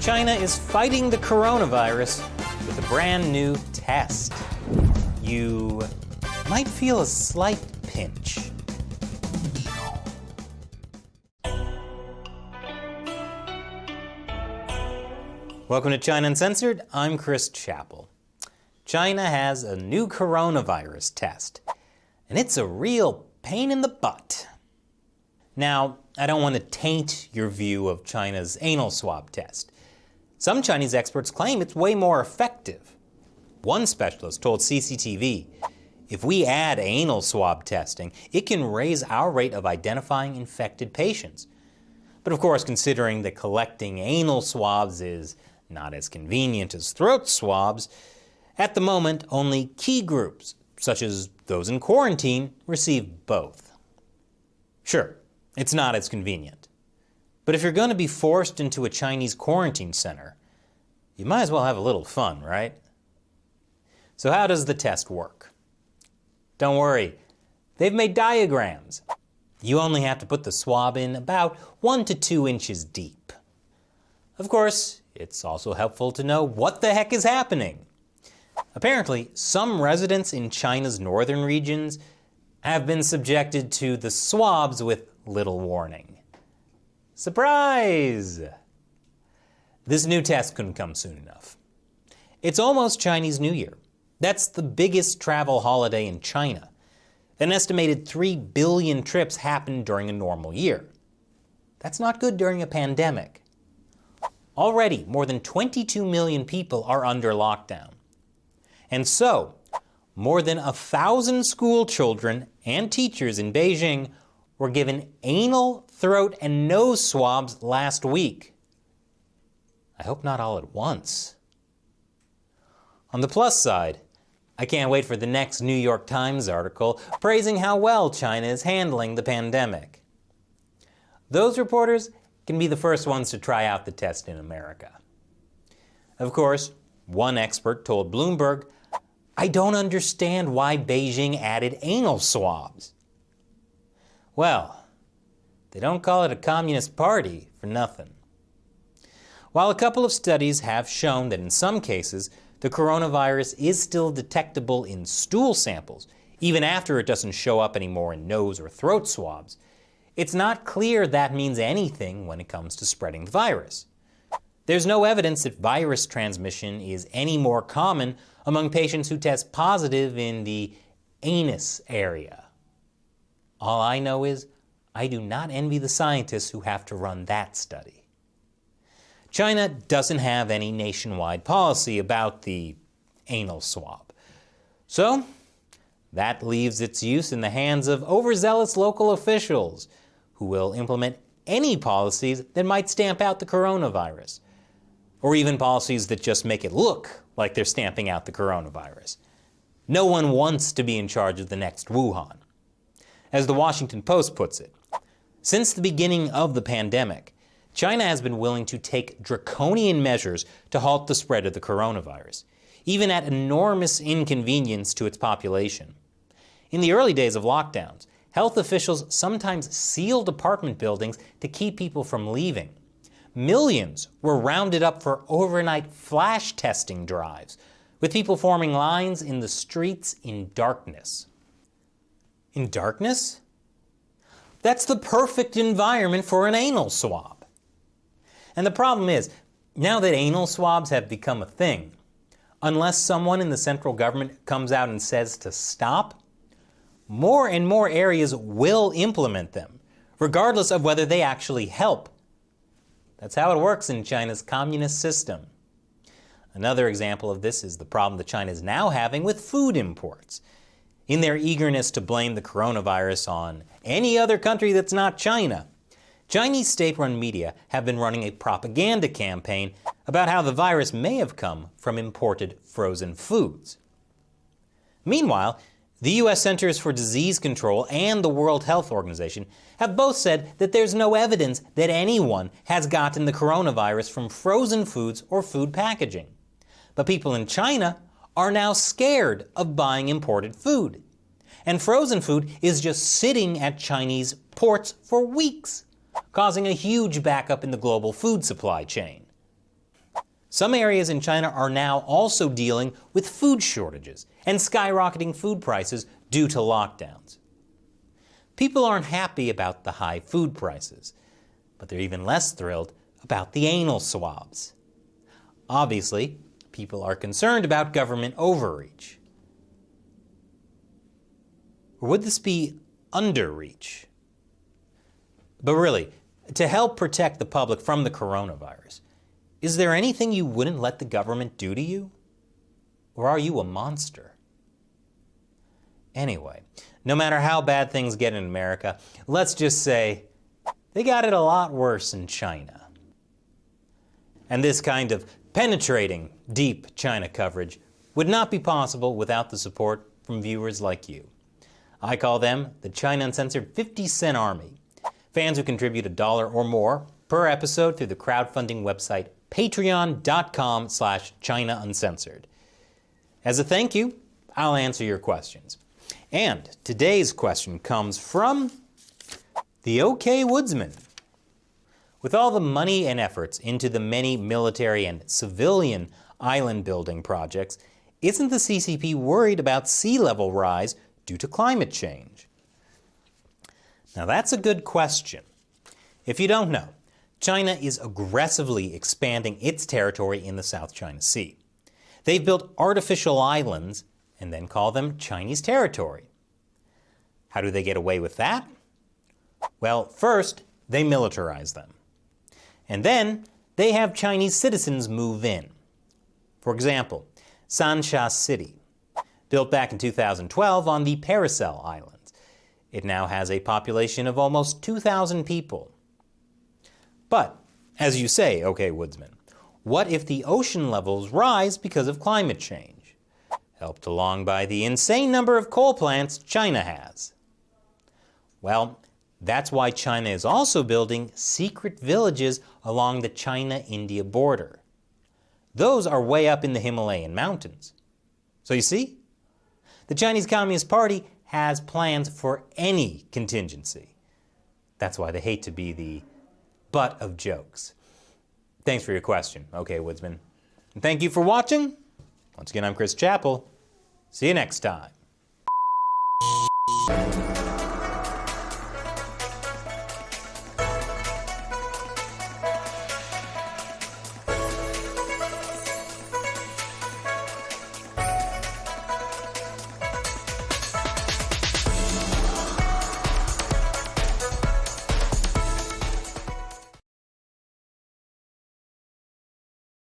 China is fighting the coronavirus with a brand new test. You might feel a slight pinch. Welcome to China Uncensored. I'm Chris Chappell. China has a new coronavirus test, and it's a real pain in the butt. Now, I don't want to taint your view of China's anal swab test. Some Chinese experts claim it's way more effective. One specialist told CCTV, if we add anal swab testing, it can raise our rate of identifying infected patients. But of course, considering that collecting anal swabs is not as convenient as throat swabs, at the moment, only key groups, such as those in quarantine, receive both. Sure, it's not as convenient. But if you're going to be forced into a Chinese quarantine center, you might as well have a little fun, right? So how does the test work? Don't worry, they've made diagrams. You only have to put the swab in about 1 to 2 inches deep. Of course, it's also helpful to know what the heck is happening. Apparently, some residents in China's northern regions have been subjected to the swabs with little warning. Surprise! This new test couldn't come soon enough. It's almost Chinese New Year. That's the biggest travel holiday in China. An estimated 3 billion trips happen during a normal year. That's not good during a pandemic. Already, more than 22 million people are under lockdown. And so, more than 1,000 school children and teachers in Beijing were given anal, throat, and nose swabs last week. I hope not all at once. On the plus side, I can't wait for the next New York Times article praising how well China is handling the pandemic. Those reporters can be the first ones to try out the test in America. Of course, one expert told Bloomberg, "I don't understand why Beijing added anal swabs." Well, they don't call it a communist party for nothing. While a couple of studies have shown that in some cases, the coronavirus is still detectable in stool samples, even after it doesn't show up anymore in nose or throat swabs, it's not clear that means anything when it comes to spreading the virus. There's no evidence that virus transmission is any more common among patients who test positive in the anus area. All I know is I do not envy the scientists who have to run that study. China doesn't have any nationwide policy about the anal swab. So, that leaves its use in the hands of overzealous local officials who will implement any policies that might stamp out the coronavirus, or even policies that just make it look like they're stamping out the coronavirus. No one wants to be in charge of the next Wuhan. As the Washington Post puts it, since the beginning of the pandemic, China has been willing to take draconian measures to halt the spread of the coronavirus, even at enormous inconvenience to its population. In the early days of lockdowns, health officials sometimes sealed apartment buildings to keep people from leaving. Millions were rounded up for overnight flash testing drives, with people forming lines in the streets in darkness. In darkness? That's the perfect environment for an anal swab. And the problem is, now that anal swabs have become a thing, unless someone in the central government comes out and says to stop, more and more areas will implement them, regardless of whether they actually help. That's how it works in China's communist system. Another example of this is the problem that China is now having with food imports. In their eagerness to blame the coronavirus on any other country that's not China, Chinese state-run media have been running a propaganda campaign about how the virus may have come from imported frozen foods. Meanwhile, the U.S. Centers for Disease Control and the World Health Organization have both said that there's no evidence that anyone has gotten the coronavirus from frozen foods or food packaging. But people in China are now scared of buying imported food. And frozen food is just sitting at Chinese ports for weeks, causing a huge backup in the global food supply chain. Some areas in China are now also dealing with food shortages and skyrocketing food prices due to lockdowns. People aren't happy about the high food prices, but they're even less thrilled about the anal swabs. Obviously, people are concerned about government overreach. Or would this be underreach? But really, to help protect the public from the coronavirus, is there anything you wouldn't let the government do to you? Or are you a monster? Anyway, no matter how bad things get in America, let's just say they got it a lot worse in China. And this kind of penetrating, deep China coverage would not be possible without the support from viewers like you. I call them the China Uncensored 50-cent Army, fans who contribute $1 or more per episode through the crowdfunding website patreon.com/China Uncensored. As a thank you, I'll answer your questions. And today's question comes from the OK Woodsman. With all the money and efforts into the many military and civilian island building projects, isn't the CCP worried about sea level rise due to climate change? Now that's a good question. If you don't know, China is aggressively expanding its territory in the South China Sea. They've built artificial islands and then call them Chinese territory. How do they get away with that? Well, first, they militarize them. And then they have Chinese citizens move in. For example, Sansha City, built back in 2012 on the Paracel Islands. It now has a population of almost 2,000 people. But, as you say, OK Woodsman, what if the ocean levels rise because of climate change, helped along by the insane number of coal plants China has? Well, that's why China is also building secret villages along the China-India border. Those are way up in the Himalayan mountains. So you see, the Chinese Communist Party has plans for any contingency. That's why they hate to be the butt of jokes. Thanks for your question, OK Woodsman. And thank you for watching. Once again, I'm Chris Chappell. See you next time.